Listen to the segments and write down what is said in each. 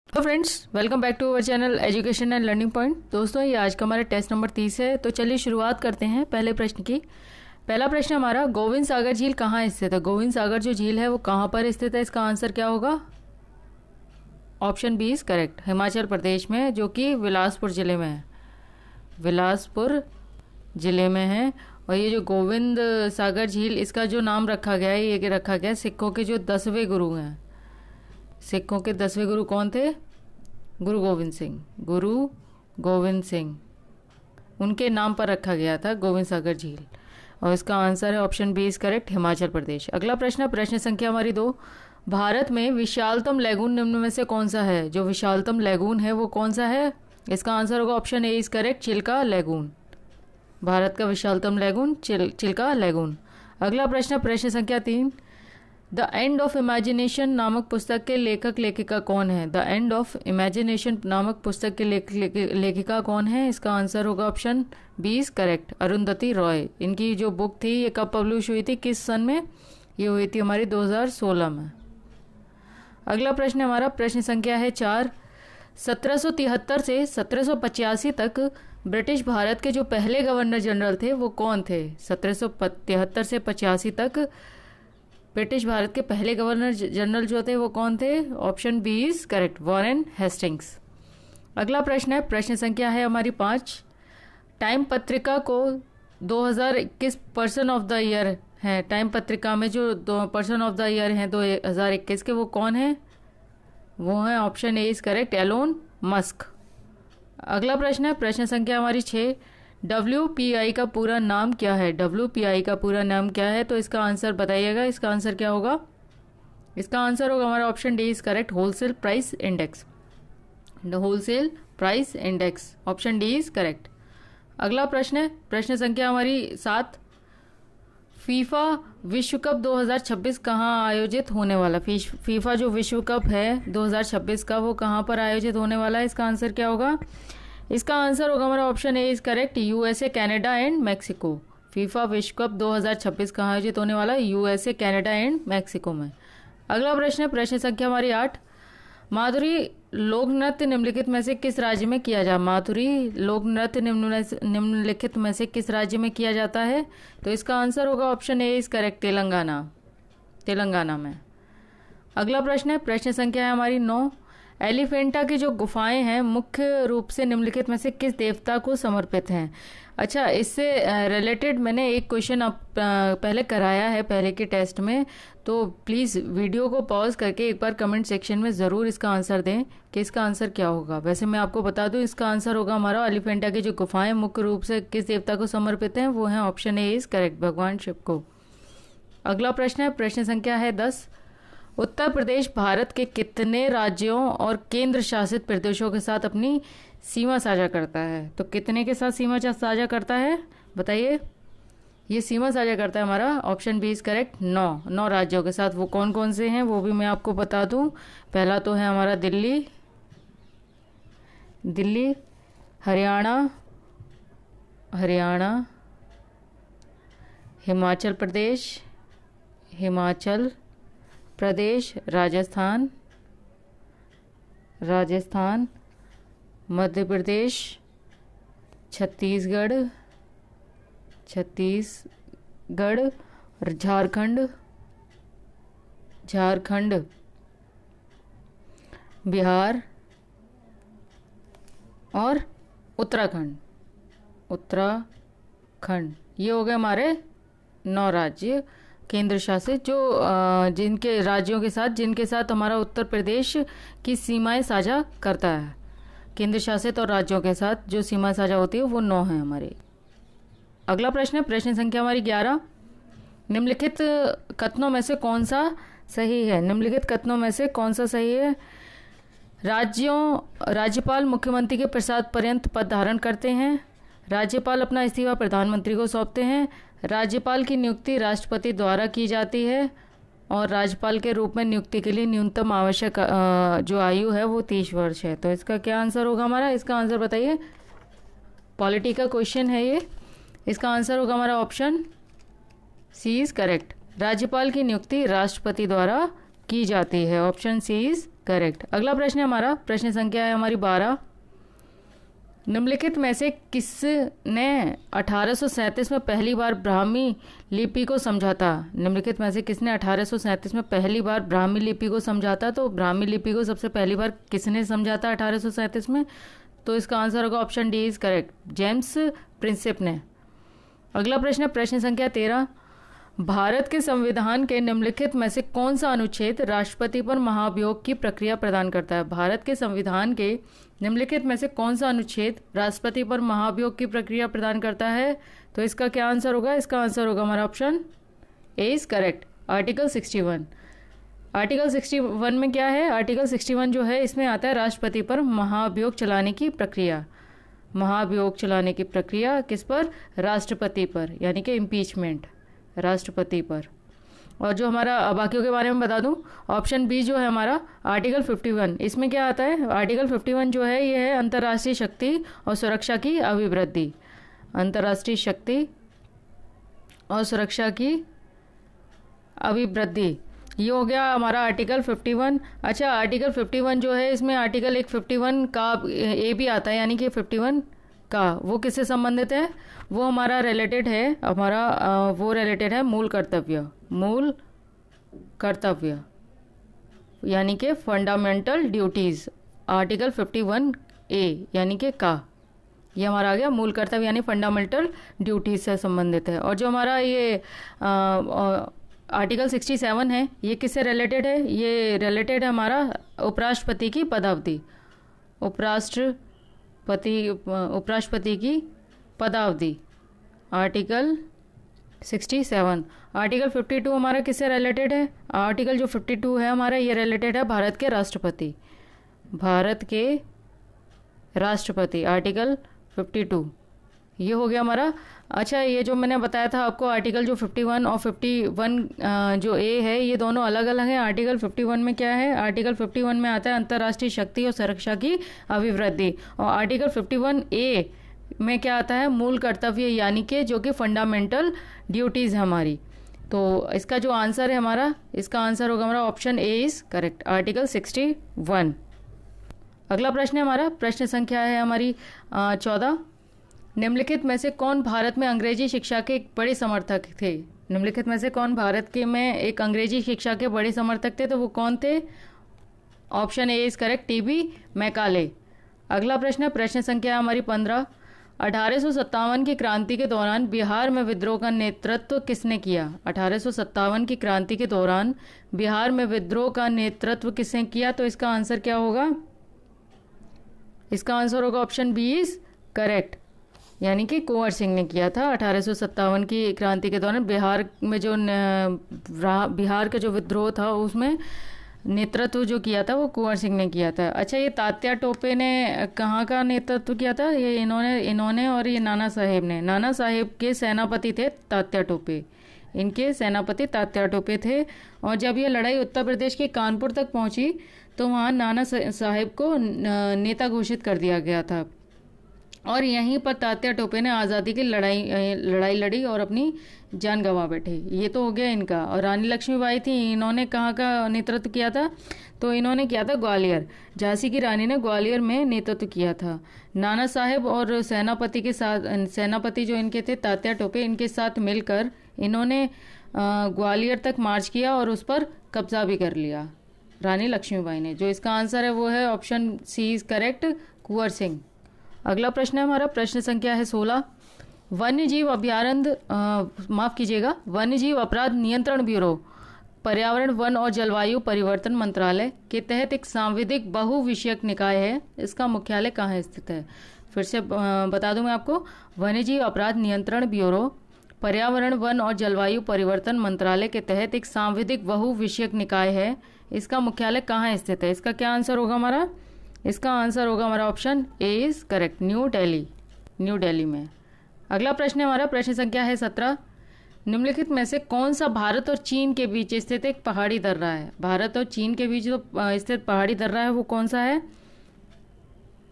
तो friends, welcome back to our channel education and learning point. दोस्तों, ये आज का हमारा टेस्ट नंबर 30 है। तो चलिए शुरुआत करते हैं पहले प्रश्न की। पहला प्रश्न हमारा, गोविंद सागर झील कहाँ स्थित है? गोविंद सागर जो झील है वो कहाँ पर स्थित है? इसका आंसर क्या होगा? Option B is correct, Himachal Pradesh में, जो कि बिलासपुर जिले में है। बिलासपुर जिले में है। और ये जो गोविंद सागर झील, इसका जो नाम रखा गया है, ये रखा गया सिखों के जो 10वें गुरु हैं। सिखों के 10वें गुरु कौन थे? गुरु गोविंद सिंह। गुरु गोविंद सिंह, उनके नाम पर रखा गया था गोविंद सागर झील। और इसका आंसर है option B is correct, Himachal Pradesh. अगला प्रश्न, प्रश्न संख्या हमारी 2। भारत में विशालतम लैगून निम्न में से कौन सा है? जो विशालतम लैगून है वो कौन सा है? इसका आंसर होगा option A is correct, Chilika lagoon. Bharat का विशालतम लैगून चिल्का लैगून। अगला प्रश्न, प्रश्न संख्या 3। द एंड ऑफ इमेजिनेशन नामक पुस्तक के लेखक लेखिका कौन है? द एंड ऑफ इमेजिनेशन नामक पुस्तक के लेखिका कौन है? इसका आंसर होगा option B is correct, Arundhati Roy. इनकी जो बुक थी ये कब पब्लिश हुई थी, किस सन में? ये हुई थी हमारी 2016 में। अगला प्रश्न हमारा, प्रश्न संख्या है 4। 1773 से 1785 तक ब्रिटिश भारत के जो पहले गवर्नर जनरल थे वो कौन थे? 1773 से 85 तक ब्रिटिश भारत के पहले गवर्नर जनरल जो थे वो कौन थे? Option B is correct, Warren Hastings. अगला प्रश्न है, प्रश्न संख्या है हमारी 5। टाइम पत्रिका को 2021 पर्सन ऑफ द ईयर है। टाइम पत्रिका में जो पर्सन ऑफ द ईयर हैं 2021 के, वो कौन है? वो है option A is correct, Elon Musk. अगला प्रश्न है, प्रश्न संख्या हमारी 6। WPI का पूरा नाम क्या है? WPI का पूरा नाम क्या है? तो इसका आंसर बताइएगा। इसका आंसर क्या होगा? इसका आंसर होगा हमारा option D is correct, wholesale price index. The wholesale price index, option D is correct. अगला प्रश्न है, प्रश्न संख्या हमारी 7। फीफा विश्व कप 2026 कहाँ आयोजित होने वाला? फीफा जो विश्व कप है 2026 का, वो कहाँ पर आयोजित होने वाला है? इसका आंसर क्या होगा? इसका आंसर होगा हमारा option A is correct, USA, Canada and Mexico. FIFA विश्व कप 2026 कहाँ आयोजित होने वाला है? USA, कनाडा एंड मैक्सिको में। अगला प्रश्न है, प्रश्न संख्या हमारी 8। माधुरी लोक नृत्य निम्नलिखित में से किस राज्य में किया जाए? माधुरी लोक नृत्य निम्नलिखित में से किस राज्य में किया जाता है? तो इसका आंसर होगा option A is correct, Telangana. Telangana में। अगला प्रश्न है, प्रश्न संख्या है हमारी 9। एलिफेंटा की जो गुफाएं हैं मुख्य रूप से निम्नलिखित में से किस देवता को समर्पित हैं? अच्छा, इससे रिलेटेड मैंने एक क्वेश्चन आप पहले कराया है पहले के टेस्ट में, तो प्लीज़ वीडियो को पॉज करके एक बार कमेंट सेक्शन में ज़रूर इसका आंसर दें कि इसका आंसर क्या होगा। वैसे मैं आपको बता दूं, इसका आंसर होगा हमारा, एलिफेंटा की जो गुफाएं मुख्य रूप से किस देवता को समर्पित हैं, वो हैं ऑप्शन ए इज करेक्ट, भगवान शिव को। अगला प्रश्न है, प्रश्न संख्या है 10। उत्तर प्रदेश भारत के कितने राज्यों और केंद्र शासित प्रदेशों के साथ अपनी सीमा साझा करता है? तो कितने के साथ सीमा साझा करता है बताइए? ये सीमा साझा करता है हमारा ऑप्शन बी इज करेक्ट, 9 राज्यों के साथ। वो कौन कौन से हैं वो भी मैं आपको बता दूं। पहला तो है हमारा दिल्ली, हरियाणा, हिमाचल प्रदेश, राजस्थान, मध्य प्रदेश, छत्तीसगढ़ और झारखंड, बिहार और उत्तराखंड। ये हो गए हमारे 9 राज्य केंद्र शासित, जो जिनके राज्यों के साथ जिनके साथ हमारा उत्तर प्रदेश की सीमाएं साझा करता है। केंद्र शासित और राज्यों के साथ जो सीमा साझा होती है वो 9 है हमारे। अगला प्रश्न है, प्रश्न संख्या हमारी 11। निम्नलिखित कथनों में से कौन सा सही है? निम्नलिखित कथनों में से कौन सा सही है? राज्यपाल मुख्यमंत्री के प्रसाद पर्यंत पद धारण करते हैं। राज्यपाल अपना इस्तीफा प्रधानमंत्री को सौंपते हैं। राज्यपाल की नियुक्ति राष्ट्रपति द्वारा की जाती है। और राज्यपाल के रूप में नियुक्ति के लिए न्यूनतम आवश्यक जो आयु है वो 30 वर्ष है। तो इसका क्या आंसर होगा हमारा? इसका आंसर बताइए। पॉलिटी का क्वेश्चन है ये। इसका आंसर होगा हमारा ऑप्शन सी इज करेक्ट, राज्यपाल की नियुक्ति राष्ट्रपति द्वारा की जाती है। Option C is correct. अगला प्रश्न है हमारा, प्रश्न संख्या है हमारी 12। निम्नलिखित में से किसने 1837 में पहली बार ब्राह्मी लिपि को समझा था? निम्नलिखित में से किसने 1837 में पहली बार ब्राह्मी लिपि को समझा था? तो ब्राह्मी लिपि को सबसे पहली बार किसने समझा था 1837 में? तो इसका आंसर होगा option D is correct, James Prinsep ने। अगला प्रश्न है प्रश्न संख्या 13। भारत के संविधान के निम्नलिखित में से कौन सा अनुच्छेद राष्ट्रपति पर महाभियोग की प्रक्रिया प्रदान करता है? भारत के संविधान के निम्नलिखित में से कौन सा अनुच्छेद राष्ट्रपति पर महाभियोग की प्रक्रिया प्रदान करता है? तो इसका क्या आंसर होगा? इसका आंसर होगा हमारा option A is correct, article 61। Article 61 में क्या है? आर्टिकल 61 जो है इसमें आता है राष्ट्रपति पर महाभियोग चलाने की प्रक्रिया। महाभियोग चलाने की प्रक्रिया किस पर? राष्ट्रपति पर, यानी कि इम्पीचमेंट, राष्ट्रपति पर। और जो हमारा बाकियों के बारे में बता दूं, ऑप्शन बी जो है हमारा आर्टिकल 51, इसमें क्या आता है? आर्टिकल 51 जो है ये है अंतर्राष्ट्रीय शक्ति और सुरक्षा की अभिवृद्धि। अंतर्राष्ट्रीय शक्ति और सुरक्षा की अभिवृद्धि, ये हो गया हमारा आर्टिकल 51। अच्छा, आर्टिकल 51 जो है इसमें आर्टिकल 51 का ए भी आता है, यानी कि 51 का वो किससे संबंधित है? वो हमारा रिलेटेड है, हमारा वो रिलेटेड है मूल कर्तव्य, मूल कर्तव्य यानी कि फंडामेंटल ड्यूटीज। आर्टिकल 51 ए यानी कि का, ये हमारा आ गया मूल कर्तव्य यानी फंडामेंटल ड्यूटीज से संबंधित है। और जो हमारा ये आर्टिकल 67 है, ये किससे रिलेटेड है? ये रिलेटेड है हमारा उपराष्ट्रपति की पदावधि, उपराष्ट्रपति की पदावधि, आर्टिकल 67। आर्टिकल 52 हमारा किससे रिलेटेड है? आर्टिकल जो 52 है हमारा ये रिलेटेड है भारत के राष्ट्रपति, भारत के राष्ट्रपति, आर्टिकल 52 ये हो गया हमारा। अच्छा, ये जो मैंने बताया था आपको आर्टिकल जो 51 और 51 जो ए है ये दोनों अलग अलग हैं। आर्टिकल 51 में क्या है? आर्टिकल 51 में आता है अंतर्राष्ट्रीय शक्ति और सुरक्षा की अभिवृद्धि, और आर्टिकल 51 ए में क्या आता है? मूल कर्तव्य, यानी कि जो कि फंडामेंटल ड्यूटीज हमारी। तो इसका जो आंसर है हमारा, इसका आंसर होगा हमारा option A is correct, article 61। अगला प्रश्न है हमारा, प्रश्न संख्या है हमारी 14। निम्नलिखित में से कौन भारत में अंग्रेजी शिक्षा के एक बड़े समर्थक थे? निम्नलिखित में से कौन भारत के में एक अंग्रेजी शिक्षा के बड़े समर्थक थे? तो वो कौन थे? Option A is correct, TB Macaulay. अगला प्रश्न है प्रश्न संख्या हमारी 15। 1857 की क्रांति के दौरान बिहार में विद्रोह का नेतृत्व किसने किया? 1857 की क्रांति के दौरान बिहार में विद्रोह का नेतृत्व किसने किया? तो इसका आंसर क्या होगा? इसका आंसर होगा ऑप्शन बी इज करेक्ट, यानी कि कुंवर सिंह ने किया था। 1857 की क्रांति के दौरान बिहार में जो बिहार का जो विद्रोह था उसमें नेतृत्व जो किया था वो कुंवर सिंह ने किया था। अच्छा, ये तात्या टोपे ने कहाँ का नेतृत्व किया था? ये इन्होंने और ये नाना साहेब ने, नाना साहेब के सेनापति थे तात्या टोपे, इनके सेनापति तात्या टोपे थे। और जब ये लड़ाई उत्तर प्रदेश के कानपुर तक पहुंची तो वहाँ नाना साहेब को नेता घोषित कर दिया गया था, और यहीं पर तात्या टोपे ने आज़ादी की लड़ाई लड़ी और अपनी जान गंवा बैठे। ये तो हो गया इनका। और रानी लक्ष्मीबाई थी, इन्होंने कहाँ का नेतृत्व किया था? तो इन्होंने किया था ग्वालियर, झांसी की रानी ने ग्वालियर में नेतृत्व किया था। नाना साहेब और सेनापति के साथ, सेनापति जो इनके थे तात्या टोपे, इनके साथ मिलकर इन्होंने ग्वालियर तक मार्च किया और उस पर कब्जा भी कर लिया रानी लक्ष्मीबाई ने। जो इसका आंसर है वो है option C is correct, Kunwar Singh. अगला प्रश्न है हमारा, प्रश्न संख्या है 16। वन्यजीव अभ्यारण्य माफ कीजिएगा, वन्यजीव अपराध नियंत्रण ब्यूरो पर्यावरण, वन और जलवायु परिवर्तन मंत्रालय के तहत एक सांविधिक बहुविषयक निकाय है। इसका मुख्यालय कहाँ स्थित है? फिर से बता दूं मैं आपको, वन्यजीव अपराध नियंत्रण ब्यूरो पर्यावरण, वन और जलवायु परिवर्तन मंत्रालय के तहत एक सांविधिक बहुविषयक निकाय है। इसका मुख्यालय कहाँ स्थित है? इसका क्या आंसर होगा हमारा? इसका आंसर होगा हमारा option A is correct, new Delhi में। अगला प्रश्न है हमारा, प्रश्न संख्या है 17। निम्नलिखित में से कौन सा भारत और चीन के बीच स्थित एक पहाड़ी दर्रा है? भारत और चीन के बीच जो स्थित पहाड़ी दर्रा है वो कौन सा है?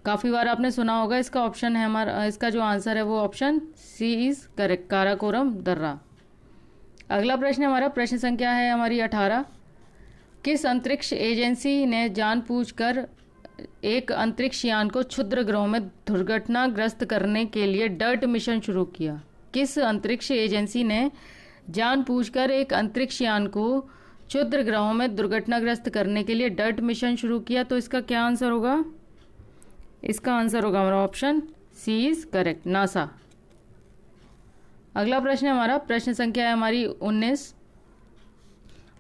काफी बार आपने सुना होगा। इसका ऑप्शन है हमारा, इसका जो आंसर है वो option C is correct, Karakoram दर्रा। अगला प्रश्न है हमारा, प्रश्न संख्या है हमारी 18। किस अंतरिक्ष एजेंसी ने जानबूझकर एक अंतरिक्ष यान को क्षुद्र ग्रहों में दुर्घटनाग्रस्त करने के लिए डर्ट मिशन शुरू किया? किस अंतरिक्ष एजेंसी ने जानबूझकर एक अंतरिक्ष यान को क्षुद्र ग्रहों में दुर्घटनाग्रस्त करने के लिए डर्ट मिशन शुरू किया? तो इसका क्या आंसर होगा? इसका आंसर होगा हमारा option C is correct, NASA. अगला प्रश्न है हमारा, प्रश्न संख्या है हमारी 19।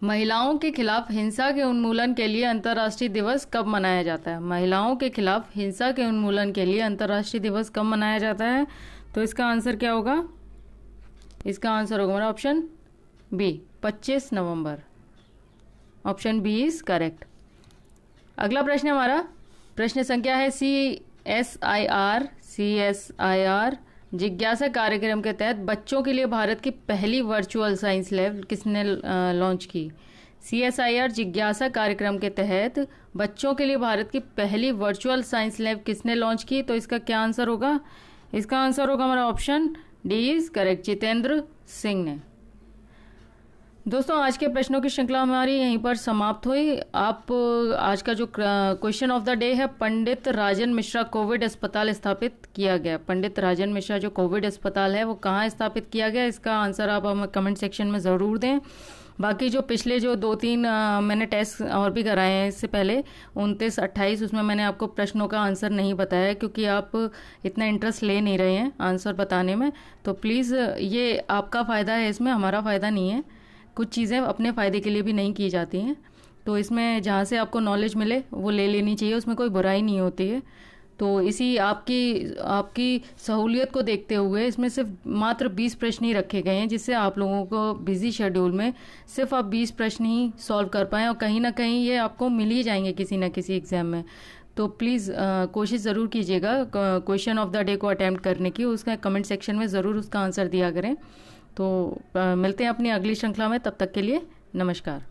महिलाओं के खिलाफ हिंसा के उन्मूलन के लिए अंतर्राष्ट्रीय दिवस कब मनाया जाता है? महिलाओं के खिलाफ हिंसा के उन्मूलन के लिए अंतर्राष्ट्रीय दिवस कब मनाया जाता है? तो इसका आंसर क्या होगा? इसका आंसर होगा हमारा option B, 25 November. Option B is correct. अगला प्रश्न है हमारा, प्रश्न संख्या है CSIR जिज्ञासा कार्यक्रम के तहत बच्चों के लिए भारत की पहली वर्चुअल साइंस लैब किसने लॉन्च की? CSIR जिज्ञासा कार्यक्रम के तहत बच्चों के लिए भारत की पहली वर्चुअल साइंस लैब किसने लॉन्च की? तो इसका क्या आंसर होगा? इसका आंसर होगा हमारा option D is correct, Jitendra Singh ने। दोस्तों, आज के प्रश्नों की श्रृंखला हमारी यहीं पर समाप्त हुई। आप आज का जो क्वेश्चन ऑफ द डे है, पंडित राजन मिश्रा कोविड अस्पताल स्थापित किया गया। पंडित राजन मिश्रा जो कोविड अस्पताल है वो कहाँ स्थापित किया गया? इसका आंसर आप हमें कमेंट सेक्शन में ज़रूर दें। बाकी जो पिछले जो 2-3 मैंने टेस्ट और भी कराए हैं इससे पहले, 29, 28, उसमें मैंने आपको प्रश्नों का आंसर नहीं बताया क्योंकि आप इतना इंटरेस्ट ले नहीं रहे हैं आंसर बताने में। तो प्लीज़, ये आपका फ़ायदा है, इसमें हमारा फ़ायदा नहीं है। कुछ चीज़ें अपने फ़ायदे के लिए भी नहीं की जाती हैं, तो इसमें जहाँ से आपको नॉलेज मिले वो ले लेनी चाहिए, उसमें कोई बुराई नहीं होती है। तो इसी आपकी सहूलियत को देखते हुए इसमें सिर्फ मात्र 20 प्रश्न ही रखे गए हैं, जिससे आप लोगों को बिजी शेड्यूल में सिर्फ आप 20 प्रश्न ही सॉल्व कर पाएँ, और कहीं ना कहीं ये आपको मिल ही जाएंगे किसी न किसी एग्ज़ाम में। तो प्लीज़ कोशिश ज़रूर कीजिएगा क्वेश्चन ऑफ द डे को अटैम्प्ट करने की, उसका कमेंट सेक्शन में ज़रूर उसका आंसर दिया करें। तो मिलते हैं अपनी अगली श्रृंखला में, तब तक के लिए नमस्कार।